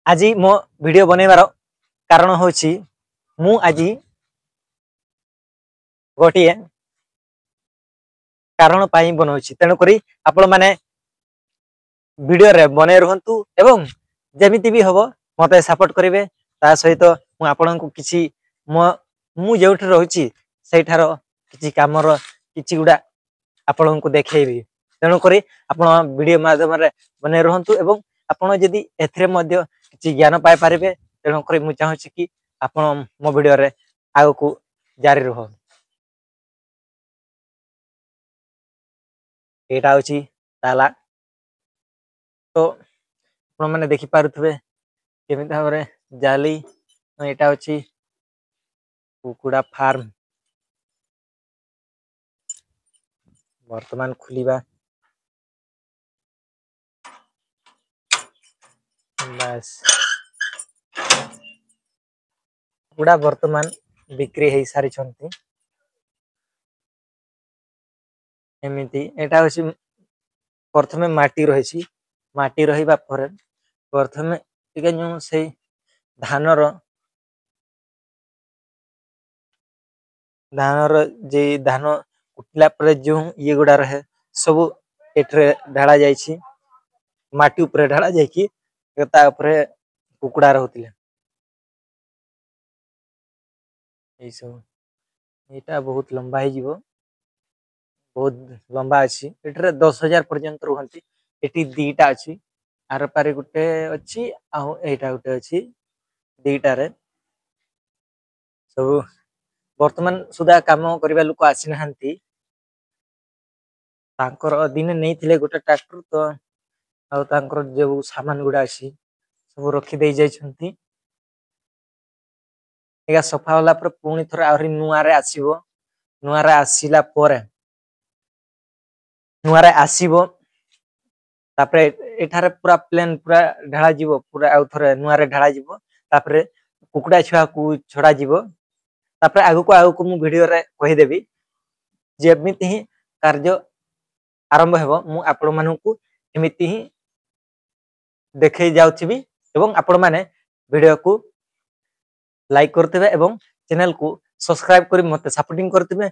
आज मो वीडियो बनैबार कारण होची मु आज गोटे कारण पाई बनाउछि तेणु करी आपण माने वीडियो रे बने रहंतु एवं जेमिति भी हबो मते सपोर्ट करिवे ता सहित मु आपन को किछि मु जेउठ रहउछि सेठारो किछि कामर किछि गुडा आपन को देखैबी तेणु करी आपण वीडियो माध्यम रे बने रहंतु एवं आपण जदि एथरे मध्य किछि ज्ञान पाई पारिबे तेणु करी मु चाहूछि कि आपण मो वीडियो रे आगो को जारी रहो। एटा होछि ताला तो आपण माने देखि पारुथबे केमि भाबरे जाली एटा होछि कुकुड़ा फार्म वर्तमान खुलिबा बस कुकुड़ा वर्तमान बिक्री हेई सारी छंती एमिति एटा होछि प्रथमे माटी रहिछि माटी रहिबा परे प्रथमे टिके जो से धानर जे धान कुटला परे जो ये गुडा रहे सब एठरे ढाला जाइछि माटी ऊपर ढाला जाइकी ता ऊपर कुकुड़ा रहउतिले ए सब एटा बहुत लंबा ही जीवो बहुत लंबा अछि एठरे 10,000 पर्यंत रहंती एटी दीटा अछि आर पारे गुटे अछि आ एटा गुटे अछि दीटा रे सब वर्तमान सुधा काम करबा लोक आसी नहंती तांकर दिने नेइथिले गुटे ट्रैक्टर तो आ तांकर जे सामान गुडा अछि सब रखि देइ जाय छंती एगा सफा होला पर पुनी थरा आरी नुआ रे आसीबो नुआ रे आसीला परे नुआ रे आसीबो तापरे एठारे पूरा प्लेन पूरा ढाळा जीवो पूरा आउ थरे नुआ रे ढाळा जीवो तापरे कुकुडा छुआ को छडा जीवो तापरे आगु को मु वीडियो रे कहि देबी जेमिति ही कार्य आरंभ हेबो मु आपण मानकु एमिति ही देखै जाउथिबी एवं आपण माने वीडियो को लाइक करथिबे एवं चैनल को सब्सक्राइब करी मते सपोर्टिंग करथिबे।